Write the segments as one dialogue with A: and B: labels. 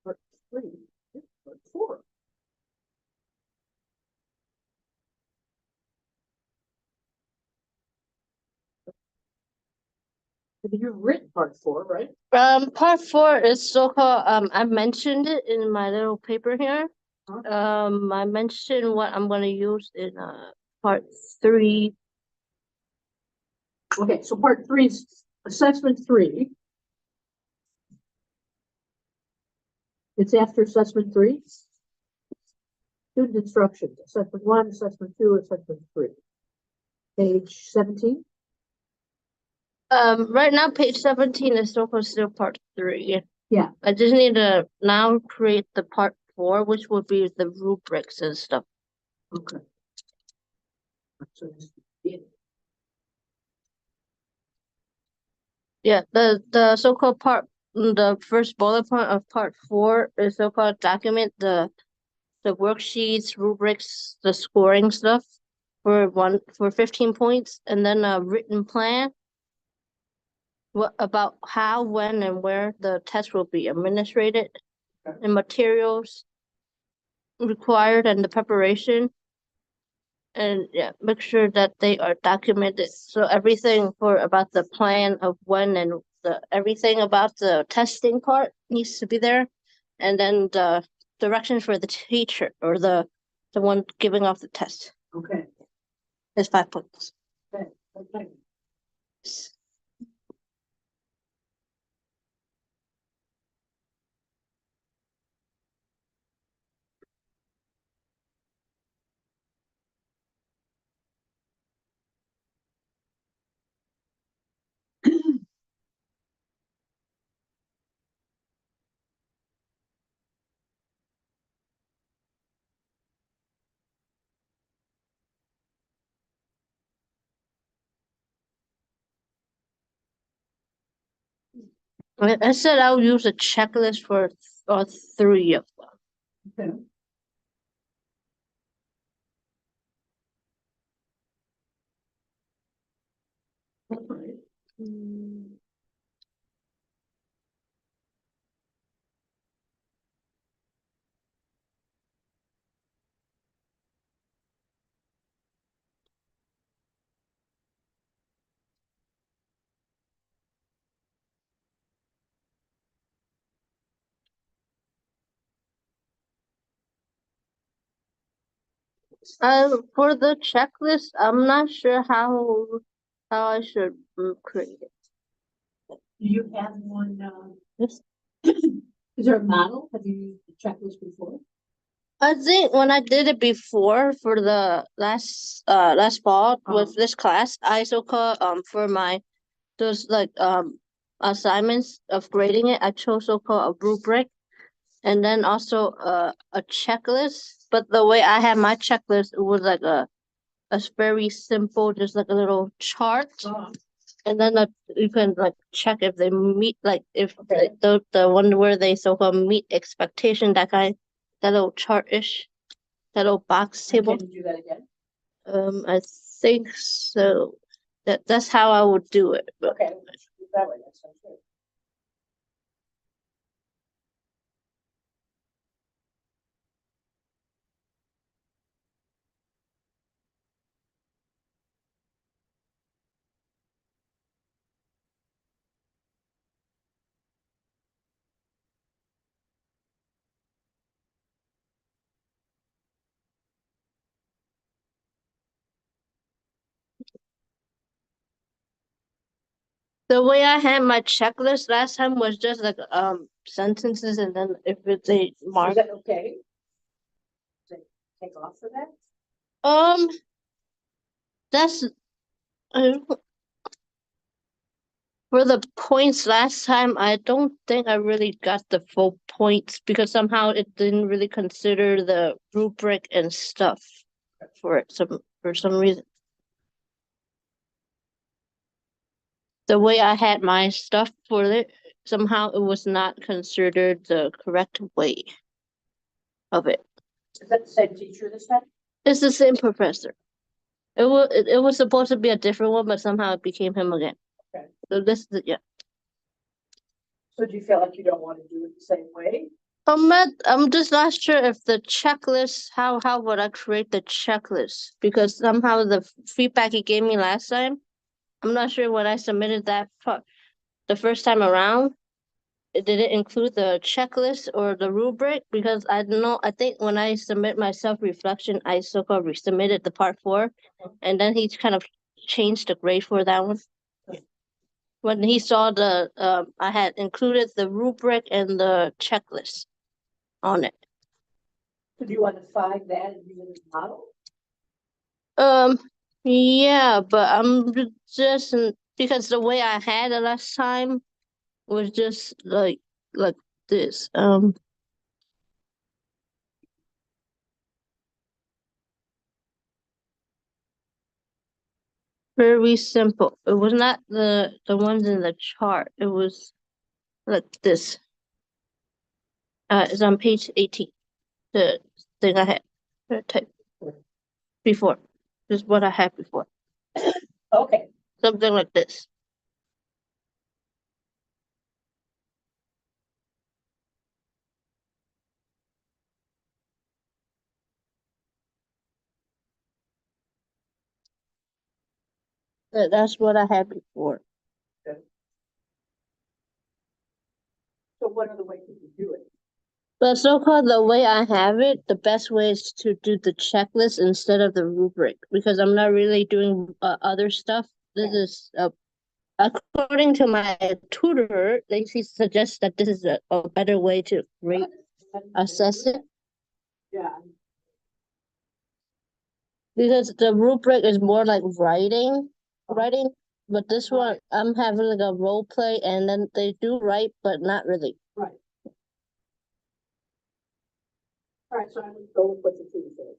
A: Part 3, part 4. You've written part 4, right?
B: Part 4 is so-called, I mentioned it in my little paper here.
A: Huh?
B: I mentioned what I'm gonna use in part 3.
A: Okay, so part 3 is assessment 3. It's after assessment 3. Student instruction, assessment 1, assessment 2, assessment 3. Page 17.
B: Right now page 17 is so-called still part 3.
A: Yeah.
B: I just need to now create the part 4, which would be the rubrics and stuff.
A: Okay. So
B: Yeah, the so-called the first bullet point of part 4 is so-called document the worksheets, rubrics, the scoring stuff for 15 points, and then a written plan about how, when, and where the test will be administrated,
A: Okay.
B: and materials required and the preparation. And yeah, make sure that they are documented. So everything about the plan of when and everything about the testing part needs to be there. And then the directions for the teacher or the one giving off the test
A: Okay.
B: is 5 points.
A: Okay. Okay.
B: I said I'll use a checklist for 3 of them.
A: Okay. All right.
B: For the checklist, I'm not sure how I should create it.
A: Do you have one?
B: Yes.
A: Is there a model? Have you used the checklist before?
B: I think when I did it before for the last fall with this class, I for my those assignments of grading it, I chose so-called a rubric and then also a checklist. But the way I had my checklist, it was like a very simple, just like a little chart. And then you can like check if they meet, like if the one where they so-called meet expectation, that little chart-ish, that little box table.
A: Can you do that again?
B: I think so. That's how I would do it.
A: Okay, that way, that sounds good.
B: The way I had my checklist last time was just like sentences, and then if it's a mark.
A: Is that okay? Take off for that?
B: That's for the points last time. I don't think I really got the full points because somehow it didn't really consider the rubric and stuff for some reason. The way I had my stuff for it, somehow it was not considered the correct way of it.
A: Is that the same teacher this time?
B: It's the same professor. It was supposed to be a different one, but somehow it became him again.
A: Okay.
B: So this is yeah.
A: So do you feel like you don't want to do it the same way?
B: I'm just not sure if the checklist, how would I create the checklist? Because somehow the feedback he gave me last time, I'm not sure when I submitted that part the first time around, did it include the checklist or the rubric? Because I don't know, I think when I submit my self-reflection, I so-called resubmitted the part 4, and then he kind of changed the grade for that one. When he saw the, I had included the rubric and the checklist on it.
A: So do you want to find that and use it as a model?
B: Yeah, but I'm just because the way I had it last time was just like this. Very simple. It was not the ones in the chart. It was like this. It's on page 18. The thing I had type before. This is what I had before.
A: Okay.
B: Something like this. That's what I had before.
A: So what other way could you do it?
B: But so-called the way I have it, the best way is to do the checklist instead of the rubric because I'm not really doing other stuff. This is according to my tutor, he suggests that this is a better way to rate assess it
A: Yeah.
B: because the rubric is more like writing, but this one I'm having like a role play and then they do write, but not really.
A: Right. All right, so I would go with what the tutor says.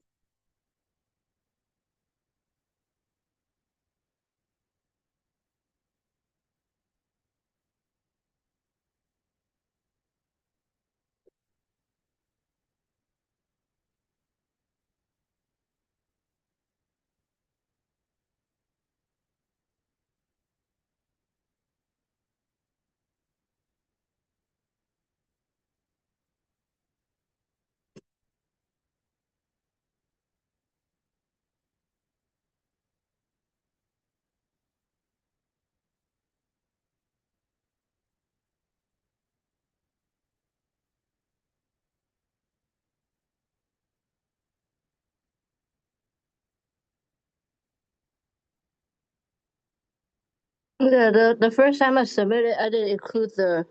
B: Yeah, the first time I submitted, I didn't include the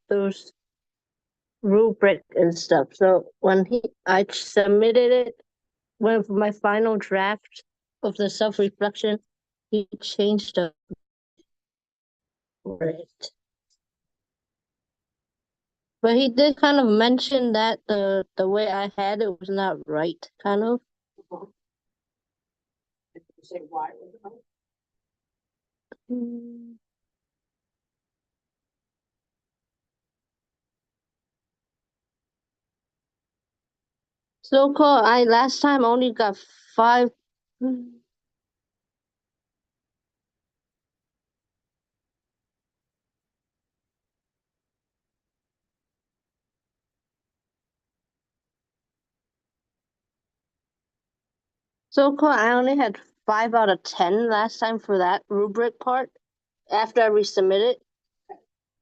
B: those rubric and stuff. So when I submitted it, when my final draft of the self-reflection, he changed the it. But he did kind of mention that the way I had it was not right, kind of.
A: Did you say why it was right?
B: Mm. So-called, I last time only got 5. So-called, I only had 5 out of 10 last time for that rubric part after I resubmitted.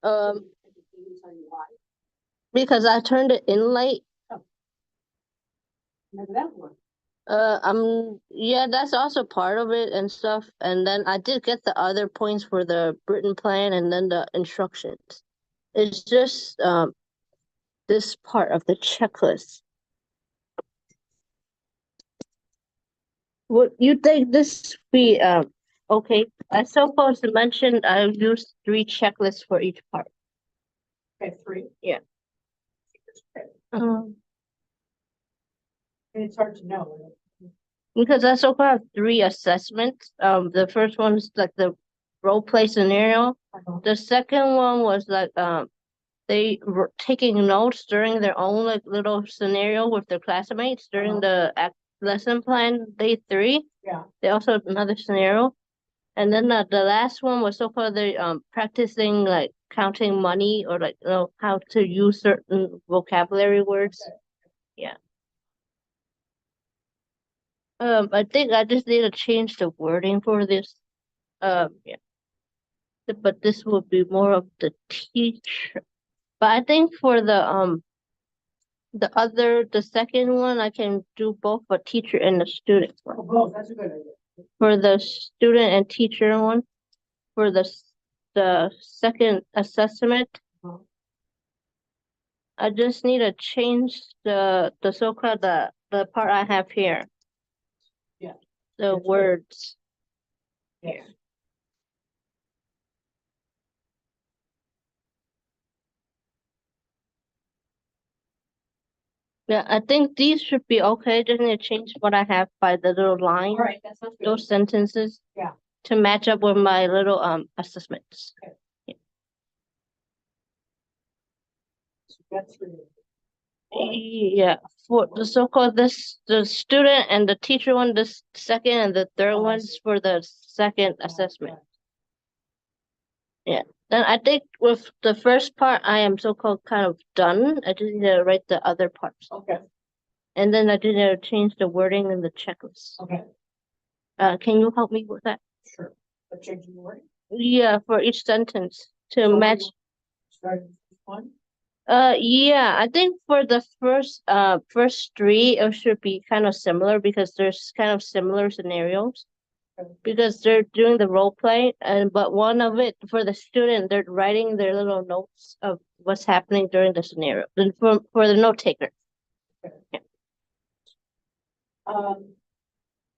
A: Did he tell you why?
B: Because I turned it in late.
A: Maybe that one.
B: Yeah, that's also part of it and stuff. And then I did get the other points for the written plan and then the instructions. It's just this part of the checklist. Would you think this be okay? I supposed to mention I used 3 checklists for each part.
A: Okay, 3.
B: Yeah.
A: Okay.
B: Um,
A: And it's hard to know.
B: because I so far have 3 assessments. The first one's like the role play scenario. The second one was like they were taking notes during their own like little scenario with their classmates during the lesson plan day 3.
A: Yeah.
B: They also had another scenario, and then the last one was so far they practicing like counting money or like how to use certain vocabulary words.
C: Okay.
B: Yeah. I think I just need to change the wording for this. Yeah. But this will be more of the teacher. But I think for the second one, I can do both a teacher and a student one.
C: Oh, both, that's a good idea.
B: For the student and teacher one, for the second assessment,
C: Uh-huh.
B: I just need to change the so-called the part I have here.
C: Yeah.
B: The
C: That's good.
B: words.
C: Yes.
B: Yeah, I think these should be okay. Just need to change what I have by the little line,
C: All right, that sounds good.
B: those sentences.
C: Yeah.
B: To match up with my little assessments.
C: So that's three.
B: Yeah, for the so-called the student and the teacher one, the second and the third
C: Oh, I
B: ones
C: see.
B: for the second assessment.
C: Right.
B: Then I think with the first part, I am so-called kind of done. I just need to write the other parts.
C: Okay,
B: And then I did need to change the wording in the checklist.
C: okay,
B: Can you help me with that?
C: sure. But changing the word.
B: Yeah, for each sentence to
C: So we
B: match.
C: will start with this one.
B: Yeah, I think for the first three, it should be kind of similar because there's kind of similar scenarios.
C: Okay.
B: Because they're doing the role play, but one of it for the student, they're writing their little notes of what's happening during the scenario. And for the note taker.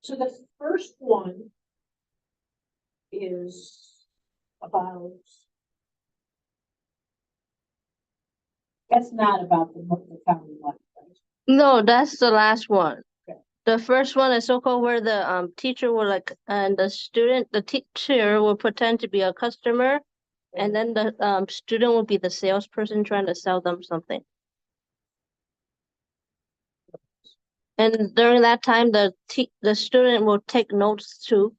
C: So the first one is about. That's not about the county money, right?
B: No, that's the last one.
C: Okay.
B: The first one is so-called where the teacher will and the teacher will pretend to be a customer, and then the student will be the salesperson trying to sell them something. And during that time, the student will take notes too.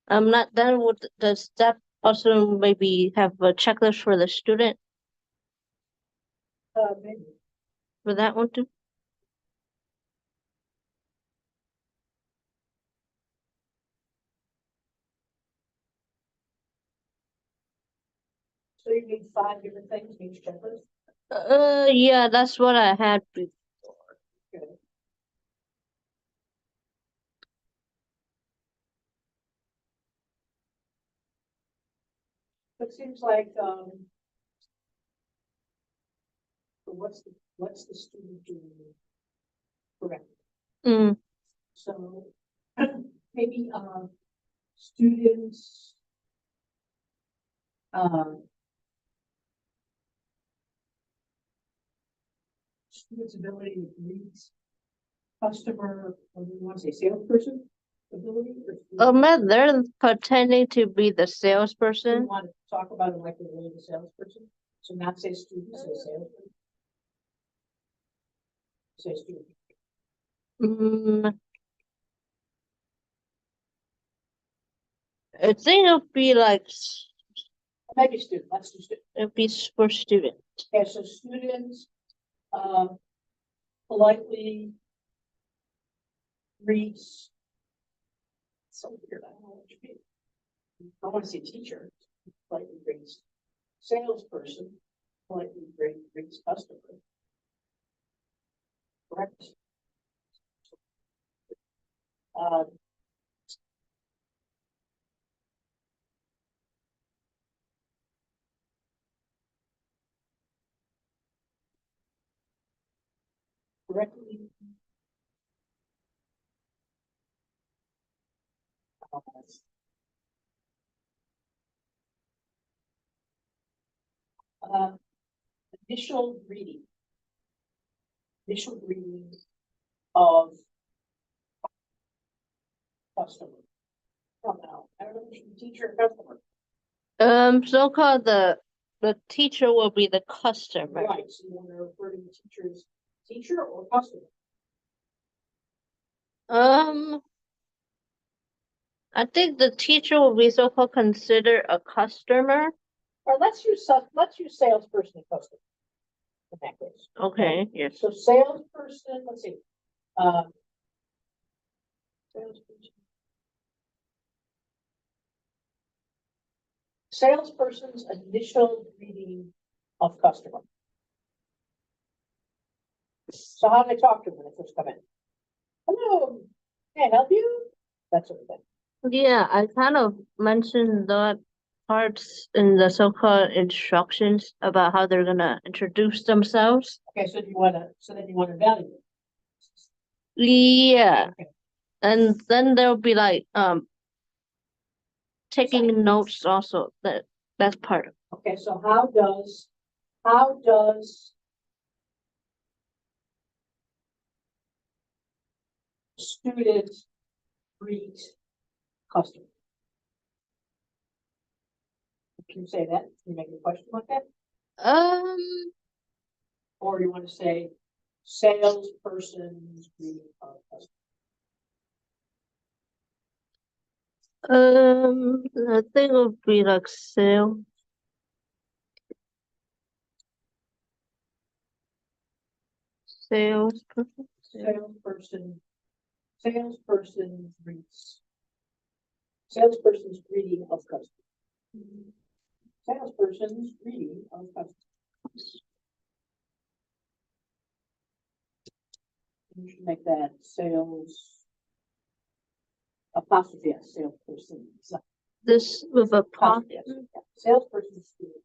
B: Not then would the step also maybe have a checklist for the student
C: Maybe.
B: for that one too.
C: So you need 5 different things in each checklist?
B: Yeah, that's what I had before.
C: Okay. It seems like, so what's the student doing correct?
B: Mm.
C: So maybe students students' ability to read customer, or do you want to say salesperson ability?
B: They're pretending to be the
C: Do you
B: salesperson.
C: want to talk about it like they're really the salesperson? So not say student, say salesperson. Say student.
B: Mm. I think it'll be like
C: Maybe student, let's do student.
B: it'll be for student.
C: Okay, so students, politely reads. So weird, I don't know what you mean. I want to say teacher, politely reads salesperson, politely reads customer. Correct. Correctly. Uh, initial reading. Initial reading of customer. Oh, no, I don't know, teacher or customer.
B: So-called the teacher will be the customer.
C: Right, so you want to refer to the teacher's teacher or customer?
B: I think the teacher will be so-called considered a customer,
C: Or let's use salesperson and customer. In that case.
B: Okay, yes.
C: So salesperson, let's see. Salesperson. Salesperson's initial greeting of customer. So how do they talk to them when they first come in? Hello, can I help you? That sort of thing.
B: Yeah, I kind of mentioned that parts in the so-called instructions about how they're gonna introduce themselves.
C: Okay, so then you want to evaluate.
B: Yeah,
C: Okay.
B: and then there'll be like taking notes also. That's part of it.
C: Okay, so how does student greet customer? Can you say that? Can you make a question like that? Or you want to say salesperson's greeting of customer?
B: I think it would be like salesperson.
C: Salesperson's greeting of customer. Salesperson's greeting of customer. You should make that sales apostrophe S, salesperson.
B: This with a
C: Apostrophe
B: pocket.
C: S. Salesperson's greeting.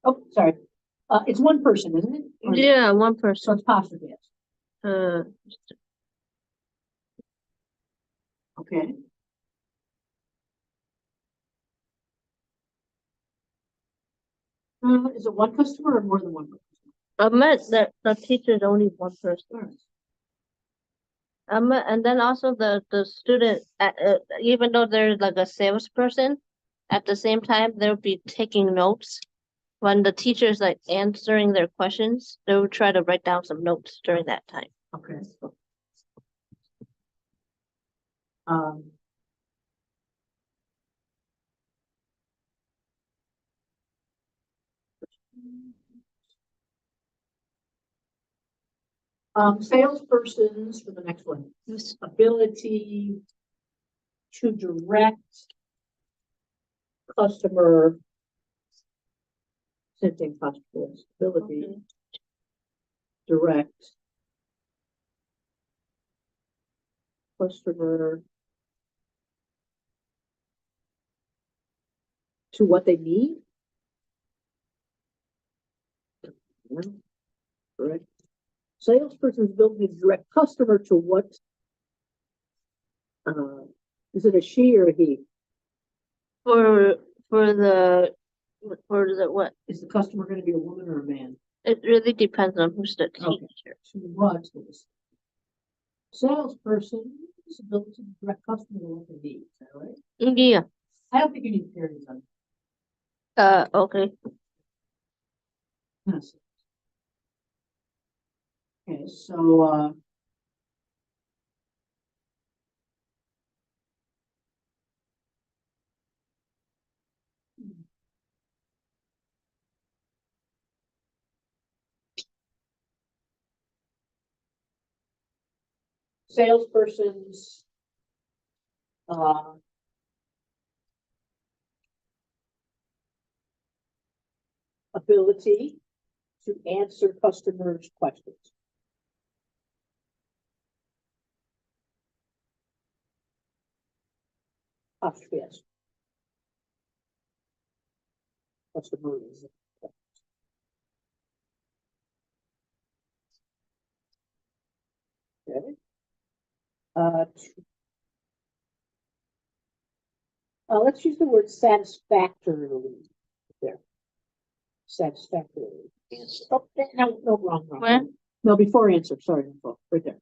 C: Oh, sorry. It's one person, isn't it?
B: Yeah, one
C: So
B: person.
C: it's apostrophe S. Okay. Is it one customer or more than one customer?
B: I meant that the teacher is only one person. And then also the student, even though there's like a salesperson, at the same time they'll be taking notes. When the teacher is like answering their questions, they will try to write down some notes during that time.
C: Okay. Salespersons for the next one. This ability to direct customer. Same thing, customer ability.
B: Okay.
C: Direct customer to what they need. Correct. Salesperson's ability to direct customer to what? Is it a she or a he?
B: For the what?
C: Is the customer going to be a woman or a man?
B: It really depends on who's the
C: Okay.
B: teacher.
C: To what? Salesperson's ability to direct customer to what they need. Is that right?
B: Yeah.
C: I don't think you need periods on
B: Okay.
C: this. Okay, so salesperson's ability to answer customers' questions. Yes. Customers. Okay. Let's use the word satisfactorily there. Satisfactorily. Oh, no, wrong.
B: When?
C: No, before answer. Sorry, right there.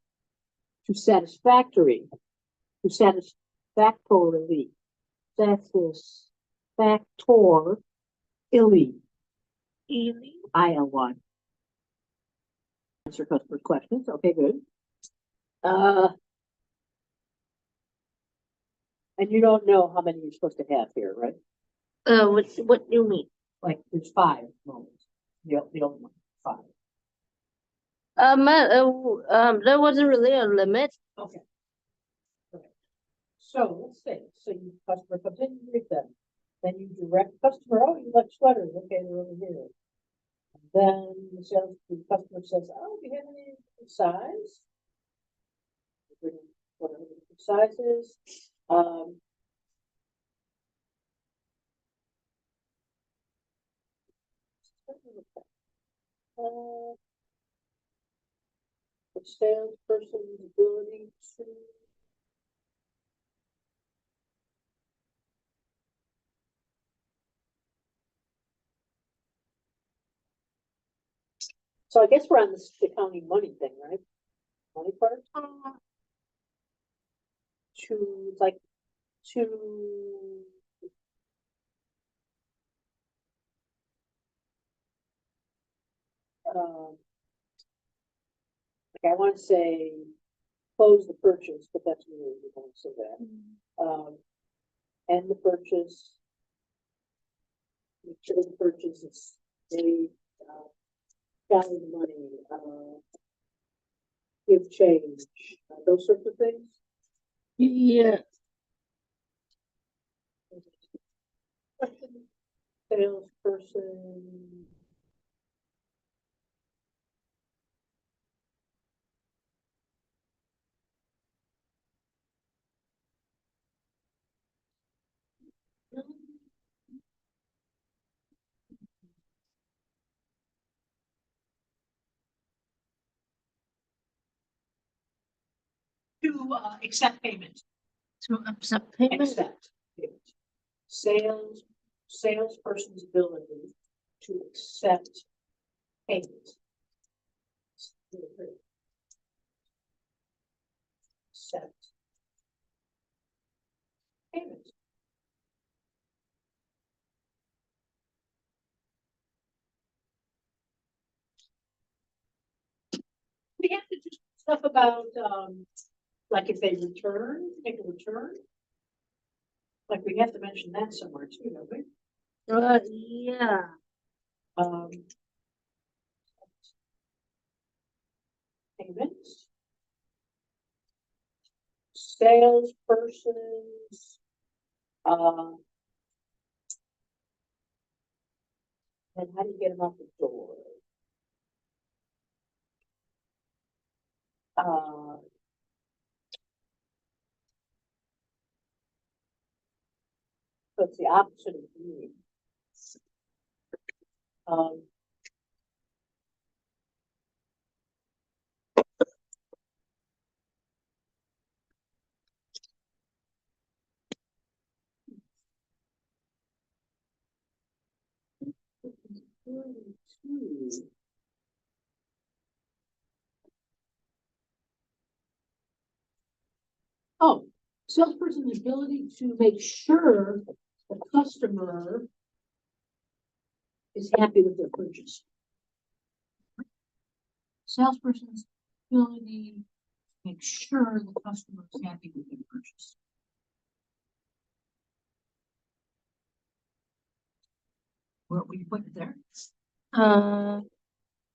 C: To satisfactory. To satisfactorily. Satisfactorily. ILY. Answer customer questions. Okay, good. And you don't know how many you're supposed to have here, right?
B: What do you mean?
C: Like, there's 5 moments. The only one, 5.
B: There wasn't really a limit.
C: Okay. Okay. So let's say, customer comes in, you greet them. Then you direct customer, oh, you like sweaters, okay, they're over here. Then the customer says, oh, do you have any different size? You bring whatever the different size is. The salesperson's ability to So I guess we're on this accounting money thing, right? Money part? To like to like I want to say close the purchase, but that's really we don't say that. End the purchase. Make sure the purchase is made, gather the money, give change, those sorts of things.
B: Yeah.
C: Salesperson. To accept payment.
B: To accept payment.
C: Accept payment. Salesperson's ability to accept payment. Accept payment. We have to do stuff about, like if they return, make a return. Like we have to mention that somewhere too, don't we?
B: Yeah.
C: Payments. Salespersons, and how do you get them out the door? So it's the opposite of being. Oh, salesperson's ability to make sure the customer is happy with their purchase. Salesperson's ability to make sure the customer is happy with their purchase. Where will you put it there? I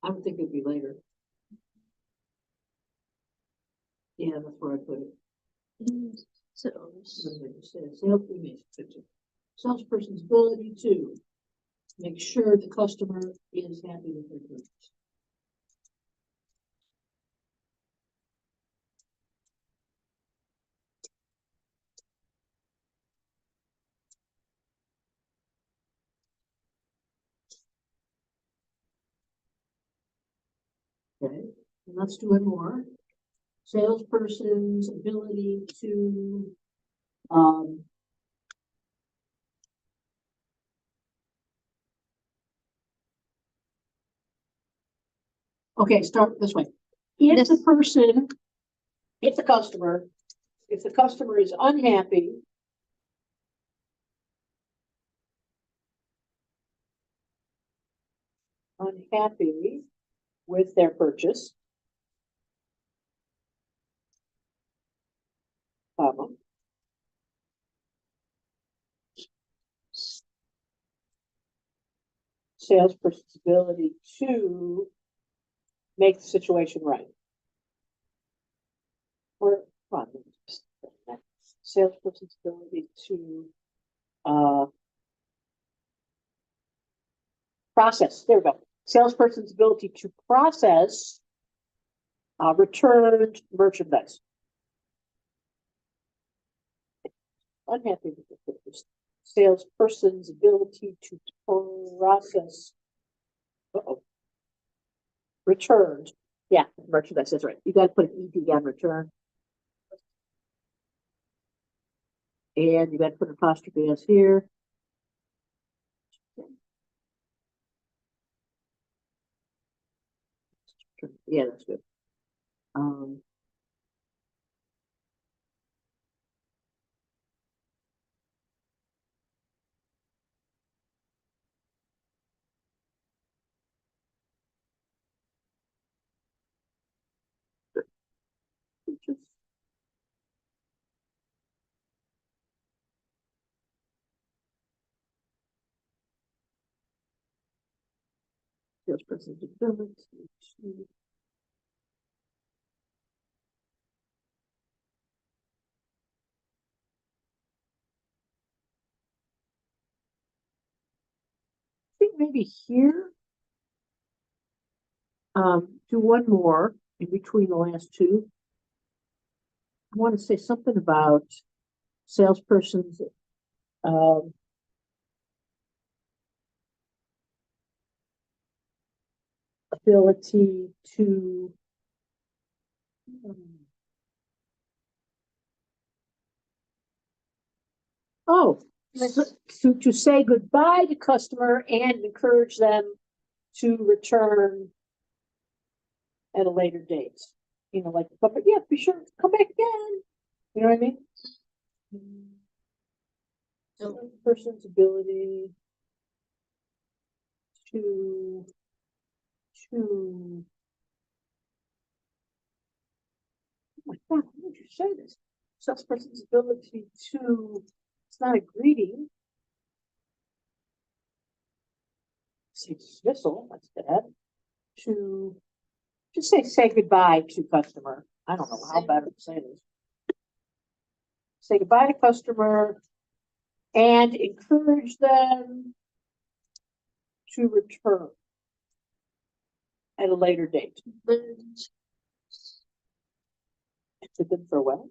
C: don't think it'd be later. Yeah, that's where I put it. Salesperson's ability to make sure the customer is happy with their purchase. Okay, and let's do it more. Salesperson's ability to okay, start this way. If the customer is unhappy, with their purchase, salesperson's ability to make the situation right. Or, come on, salesperson's ability to, process, there we go. Salesperson's ability to process, returned merchandise. Unhappy with this. Salesperson's ability to process. Returned. Yeah, merchandise, that's right. You gotta put an ED on return. And you gotta put an apostrophe S here. Yeah, that's good. Salesperson's ability to I think maybe here. Do one more in between the last two. I want to say something about salesperson's ability to to say goodbye to customer and encourage them to return at a later date. You know, like, but yeah, be sure to come back again. You know what I mean? So person's ability to oh my God, how did you say this? Such person's ability to, it's not a greeting. Say dismissal, that's bad. To just say goodbye to customer. I don't know how better to say this. Say goodbye to customer and encourage them to return at a later date. It's a good farewell.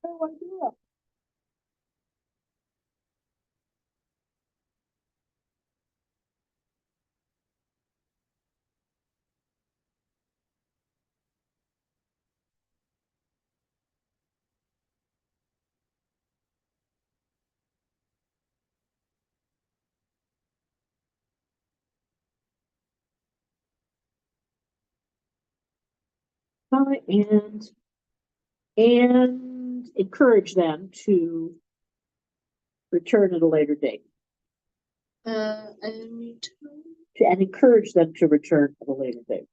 C: I don't want to do that. And encourage them to return at a later date. And encourage them to return at a later date.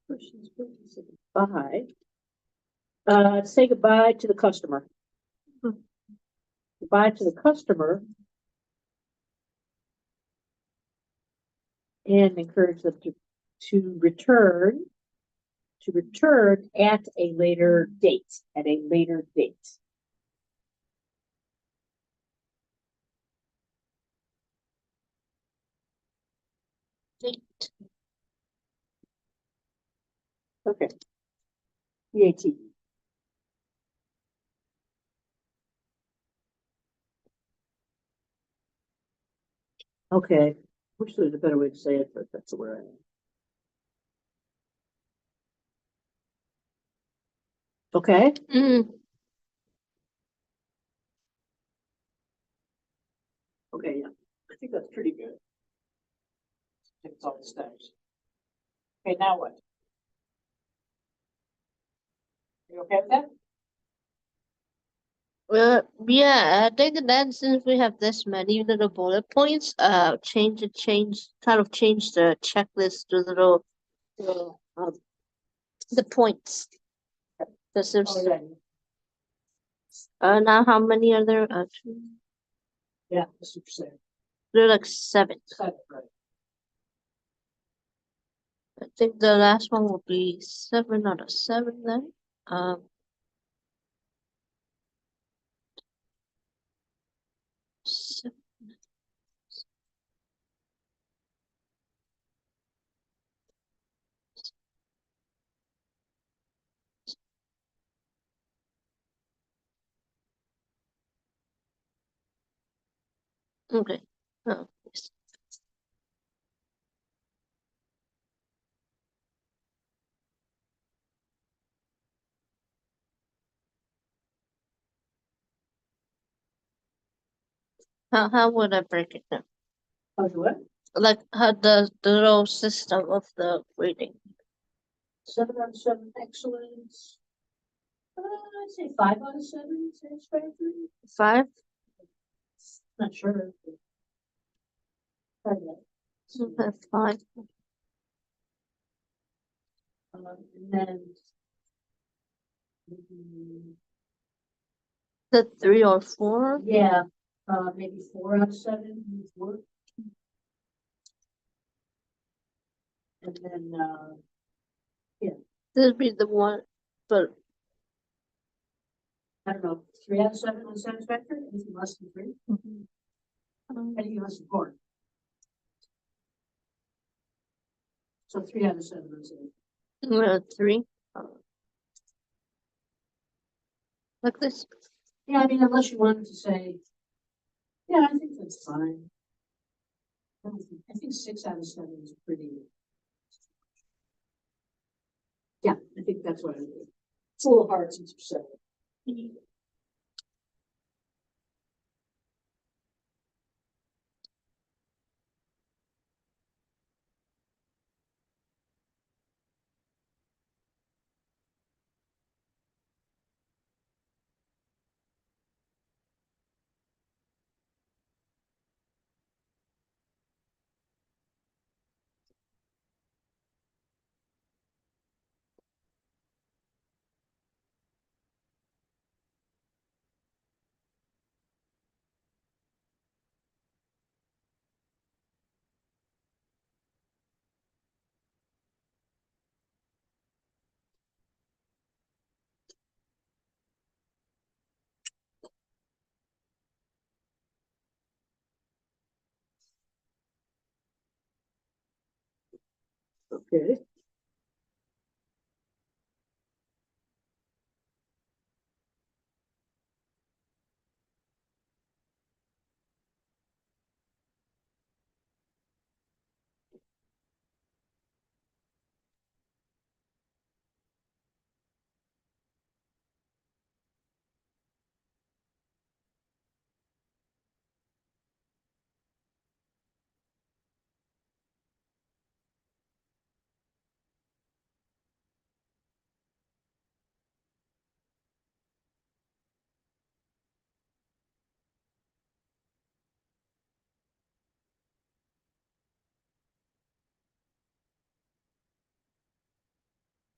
C: Person's going to say goodbye. Say goodbye to the customer. Goodbye to the customer. And encourage them to return to return at a later date, at a later date.
B: Date.
C: Okay. DAT. Okay, wish there's a better way to say it, but that's where I am. Okay,
B: Mm.
C: okay, yeah, I think that's pretty good. I think it's all the steps. Okay, now what? You okay with that?
B: Yeah, I think that since we have this many little bullet points, change the checklist to the points. Because
C: Oh,
B: there's,
C: yeah,
B: now how many are there?
C: yeah, that's what you're saying.
B: There are like 7.
C: Seven, right.
B: I think the last one will be 7 out of 7 then. Seven. Okay. Oh, yes. How would I break it down?
C: Oh, do what?
B: Like how the little system of the grading.
C: 7 out of 7, excellent. I'd say 5 out of 7, satisfactory.
B: 5?
C: Not sure. Try that.
B: Okay, 5.
C: And then. mm,
B: The 3 or 4?
C: Yeah, maybe 4 out of 7 needs work. And then,
B: This would be the one, but
C: I don't know, 3 out of 7 on satisfactory, anything less than 3, anything less than 4. So 3 out of 7 on satisfactory.
B: 3. Like this.
C: Yeah, I mean, unless you wanted to say, yeah, I think that's fine. I think 6 out of 7 is pretty. Yeah, I think that's what I do. Full of hearts and 7. Okay.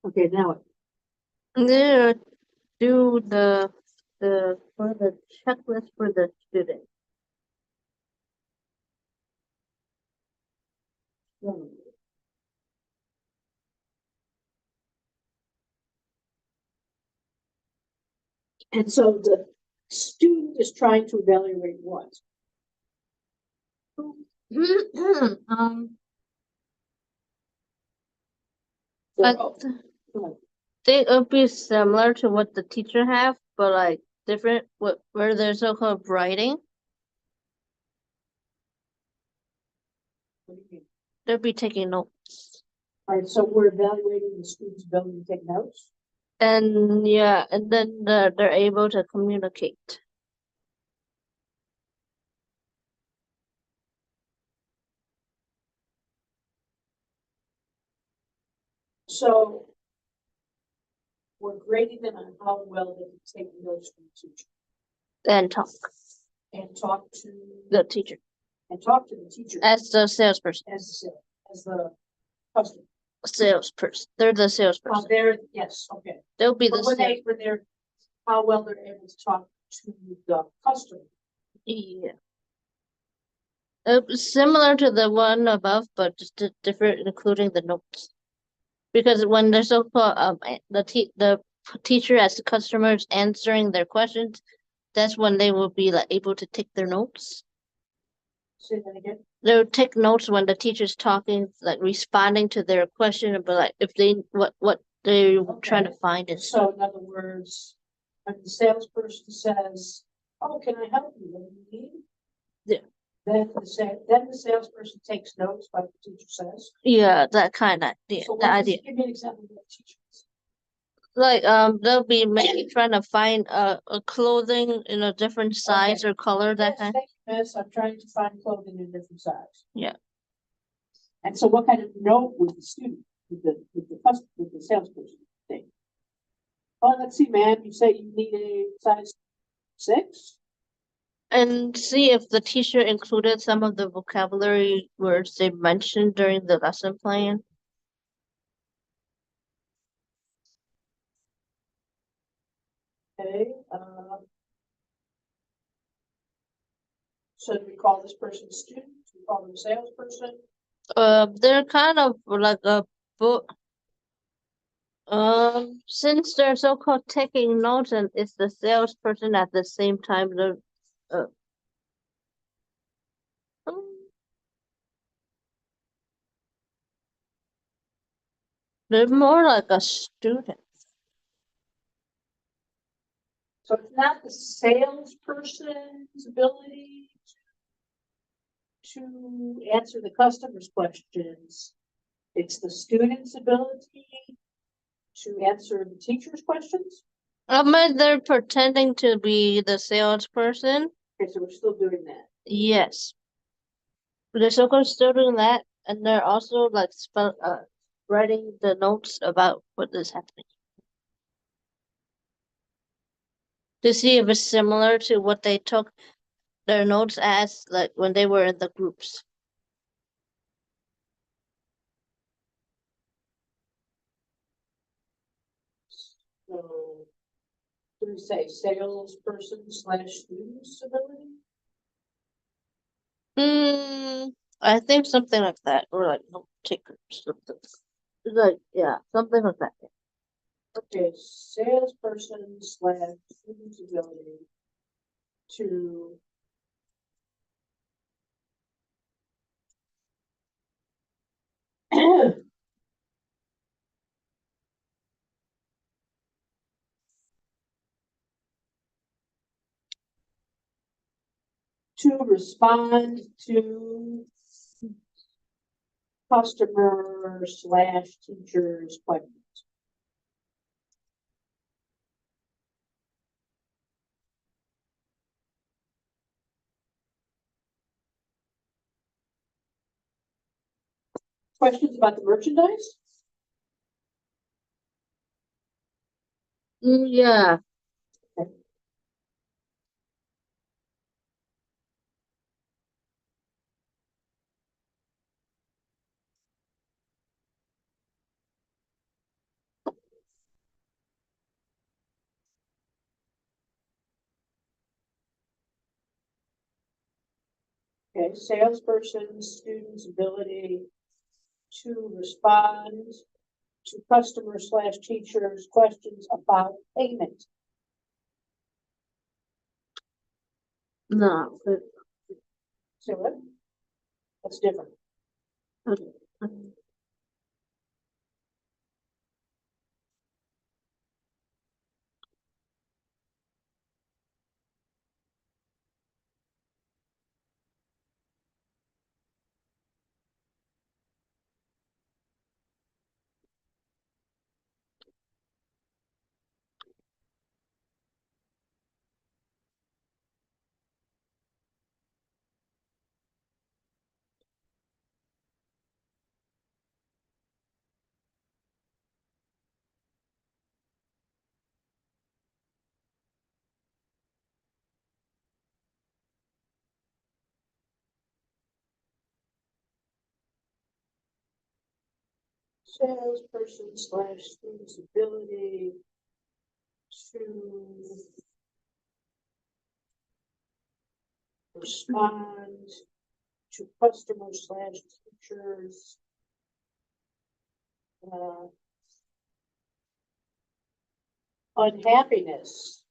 C: Okay, now
B: There do the for the checklist for the student.
C: And so the student is trying to evaluate what?
B: I
C: Go ahead.
B: think it would be similar to what the teacher have, but like different, where there's so-called writing.
C: What do you mean?
B: They'll be taking notes.
C: All right, so we're evaluating the student's ability to take notes.
B: And yeah, and then they're able to communicate.
C: So we're grading them on how well they can take notes from the teacher
B: And talk
C: and talk to
B: the teacher
C: the teacher
B: as the salesperson.
C: as the customer.
B: Salesperson. They're the salesperson.
C: Yes, okay.
B: They'll be
C: But
B: the
C: when they're how well they're able to talk to the customer.
B: yeah. Similar to the one above, but just different, including the notes. Because when they're so-called the teacher as the customers answering their questions, that's when they will be like able to take their notes.
C: Say that again.
B: They'll take notes when the teacher's talking, like responding to their question, but like if they what they're trying to find is.
C: So in other words, when the salesperson says, "Oh, can I help you? What do you need?"
B: Yeah.
C: Then the salesperson takes notes, like the teacher says.
B: Yeah, that kind of idea.
C: So
B: That idea.
C: give me an example of what the teacher says.
B: Like they'll be maybe trying to find a clothing in a different size or color, that
C: Yes,
B: kind.
C: thank you, miss. I'm trying to find clothing in different size.
B: Yeah.
C: And so what kind of note would the student, with the salesperson think? Oh, let's see, man, you say you need a size 6?
B: And see if the teacher included some of the vocabulary words they mentioned during the lesson plan.
C: Okay, so do we call this person student? Do we call them salesperson?
B: They're kind of like a book. Since they're so-called taking notes and it's the salesperson at the same time, uh, they're more like a student.
C: So it's not the salesperson's ability to answer the customer's questions. It's the student's ability to answer the teacher's questions.
B: They're pretending to be the salesperson.
C: Okay, so we're still doing that.
B: Yes. They're so-called still doing that, and they're also like writing the notes about what is happening. To see if it's similar to what they took their notes as, like when they were in the groups.
C: So, do we say salesperson / student's ability?
B: I think something like that, or like note takers, something. Like yeah, something like that.
C: Okay, salesperson / student's ability to to respond to customer / teacher's questions. Questions about the merchandise?
B: Yeah.
C: Okay, salesperson, student's ability to respond to customer / teacher's questions about payment.
B: No.
C: Say what? That's different.
B: Okay.
C: Salesperson slash student's ability to respond to customers slash teachers. Unhappiness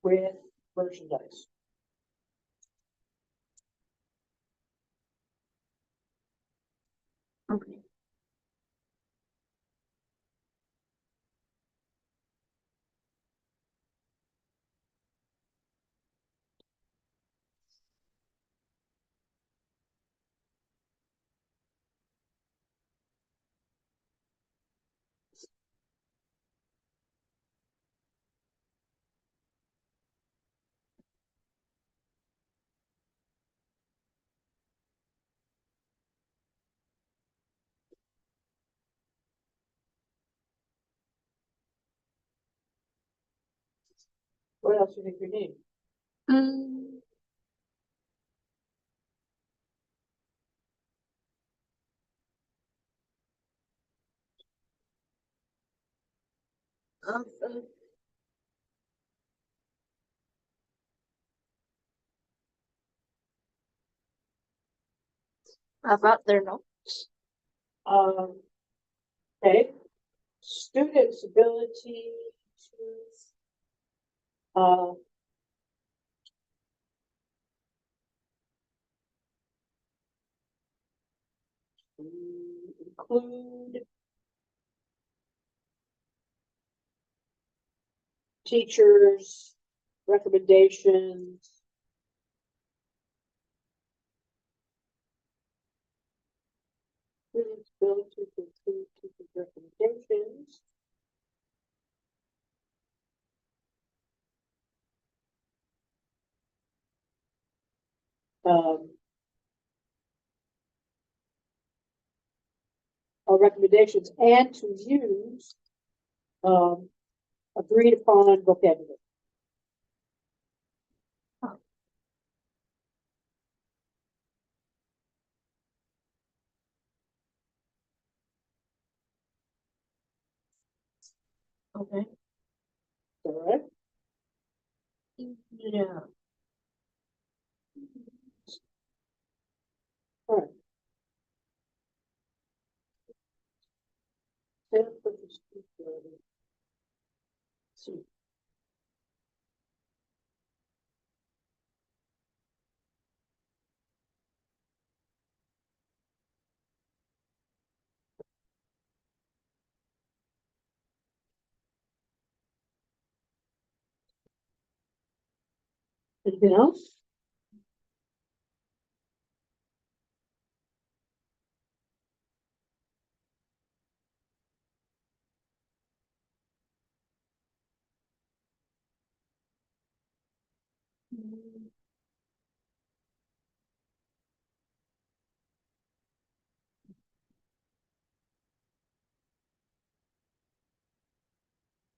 C: with merchandise.
B: Okay.
C: What else do you think we need?
B: About their notes.
C: Okay. Students' ability to include teachers' recommendations. Students' ability to include teachers' recommendations. Recommendations and to use agreed upon vocabulary.
B: Okay.
C: All right.
B: Yeah.
C: All right. See. Anything else?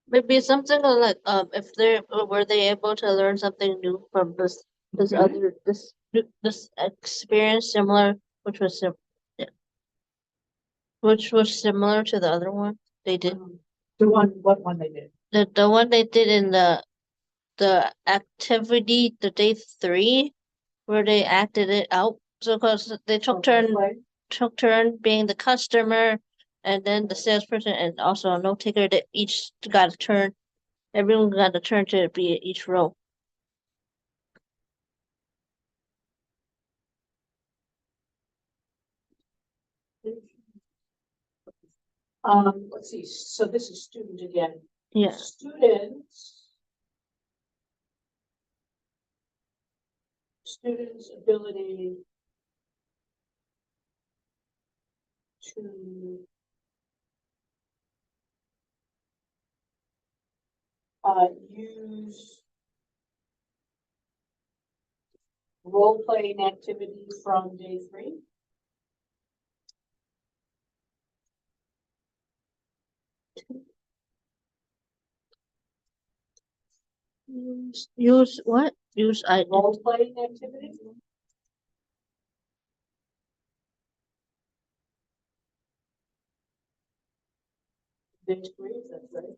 B: Maybe something like if they were they able to learn something new from this
C: Okay.
B: other this experience similar which was yeah, which was similar to the other one they did
C: What one they did?
B: the one they did in the activity the day 3 where they acted it out so because they took turn being the customer and then the salesperson and also a note taker. They each got a turn Everyone got a turn to be at each row.
C: Let's see, so this is student again.
B: Yeah.
C: Students' ability to use role-playing activities from day 3.
B: Use what? Use I.
C: Role-playing activities? Day 3, that's right.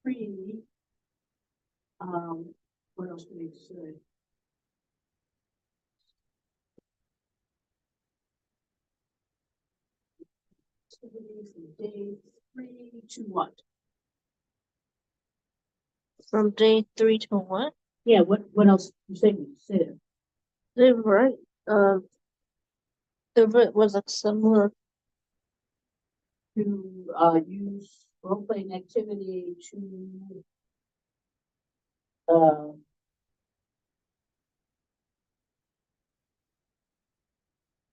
C: Three. What else do we need to say? Activities from day 3 to what?
B: From day 3 to what?
C: Yeah, what else you say we said?
B: They were right. It was like similar.
C: To use role-playing activity to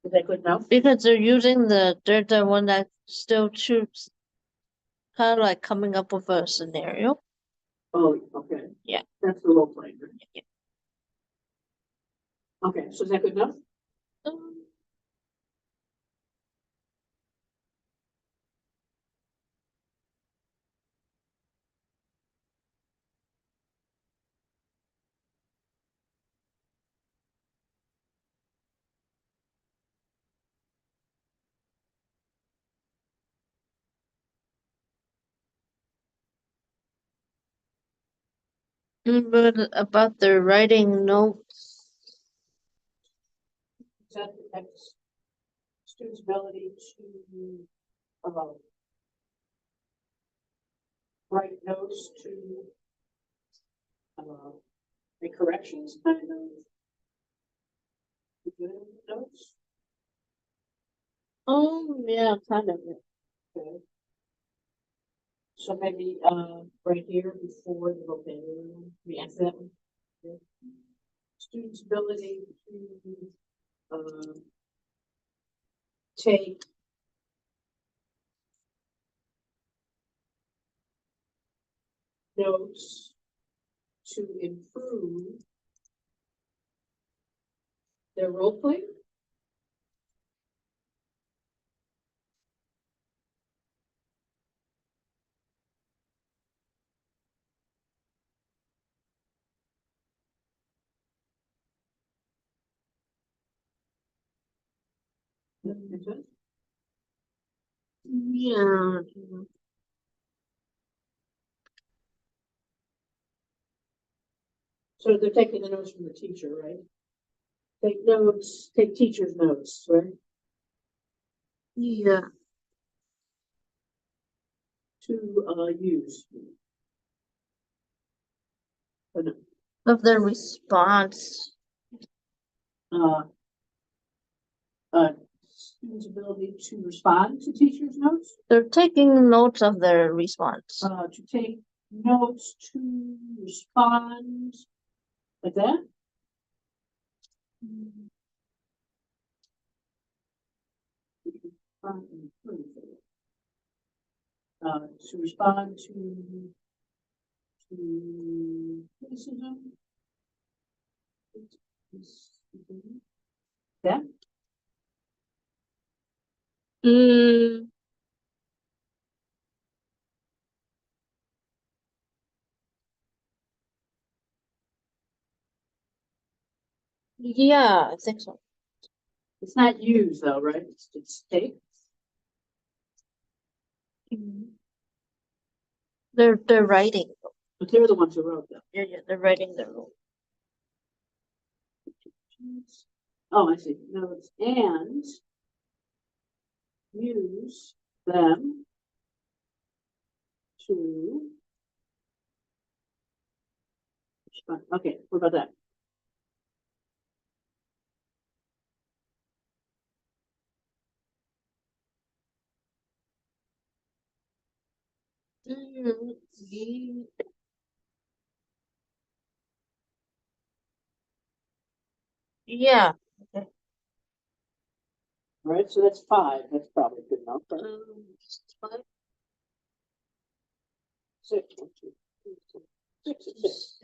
C: is that good enough?
B: Because they're the one that still choose, kind of like coming up with a scenario.
C: Oh, okay.
B: Yeah.
C: That's the role-playing, right?
B: Yeah.
C: Okay, so is that good enough?
B: But about the writing notes,
C: Is that that's students' ability to write notes to make corrections, kind of? Notes?
B: yeah, kind of.
C: Okay. So maybe right here before the vocabulary, we answer that one. Okay. Students' ability to take notes to improve their role play. Make sense?
B: Yeah.
C: So they're taking the notes from the teacher, right? Take teacher's notes, right?
B: Yeah.
C: To use.
B: Of their response.
C: Uh, students' ability to respond to teacher's notes.
B: They're taking notes of their response.
C: To take notes to respond, like that. To respond to criticism. Yeah,
B: Mm, yeah, I think so.
C: it's not use though, right? It's take.
B: They're writing.
C: But they're the ones who wrote them.
B: Yeah, they're writing their rule.
C: Oh, I see. No, it's and use them to. Okay, what about that?
B: Yeah.
C: All right, so that's 5. That's probably good enough. Right?
B: 5,
C: 6. 1, 2, 3, 4, 6.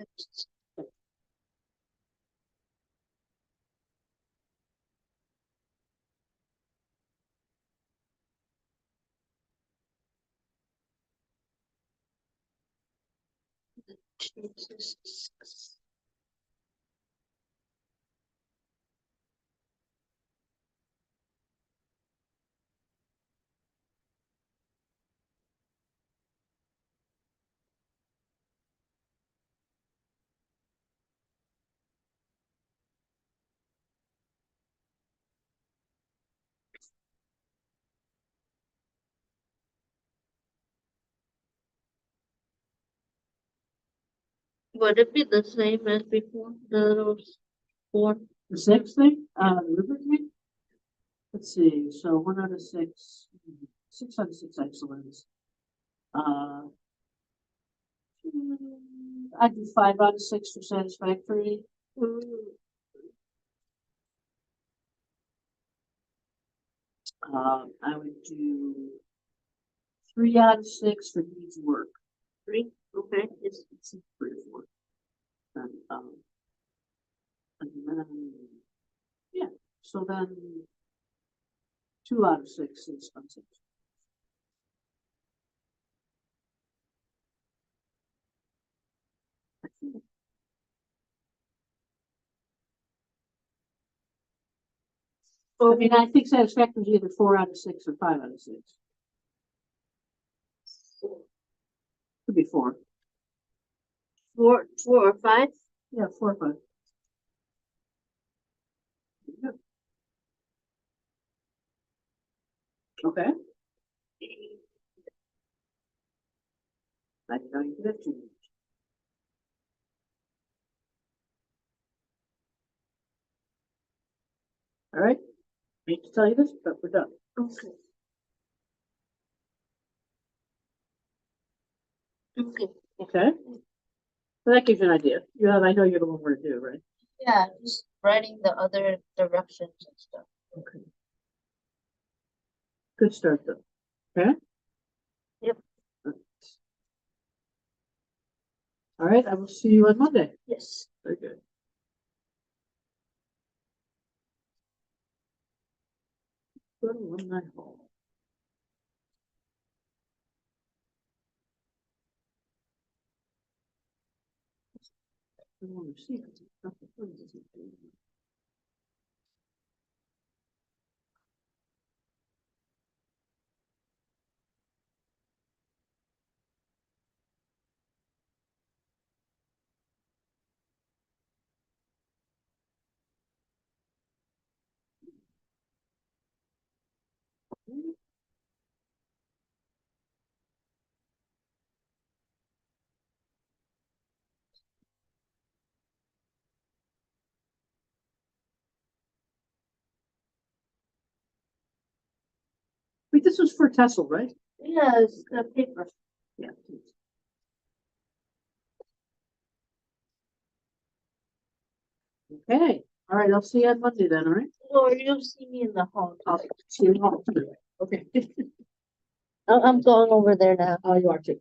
B: 6. Would it be the same as before? The little 4?
C: The 6th thing, rubric thing? Let's see, so 1 out of 6, 6 out of 6 excellence. I'd do 5 out of 6 for satisfactory. I would do 3 out of 6 for needs work.
B: 3? Okay.
C: It's 3 or 4. And then, yeah, so then 2 out of 6 is unsafe. I mean, I think satisfactory is either 4 out of 6 or 5 out of 6. Could be 4.
B: 4 or 5?
C: Yeah, 4 or 5. Okay. I didn't know you could have 2. All right. I hate to tell you this, but we're done.
B: Okay. Okay.
C: Okay. So that gives you an idea. You have, I know you're the one we're to do, right?
B: Yeah, just writing the other directions and stuff.
C: Okay. Good start though. Okay?
B: Yep.
C: All right, I will see you on Monday.
B: Yes.
C: Very good. Go to alumni hall. I want to see it. What is it doing? Wait, this was for Tessel, right?
B: Yeah, it's the paper.
C: Yeah. Okay. All right, I'll see you on Monday then, all right?
B: Or you'll see me in the hall.
C: I'll see you in the hall. Okay.
B: I'm going over there now.
C: Oh, you are too.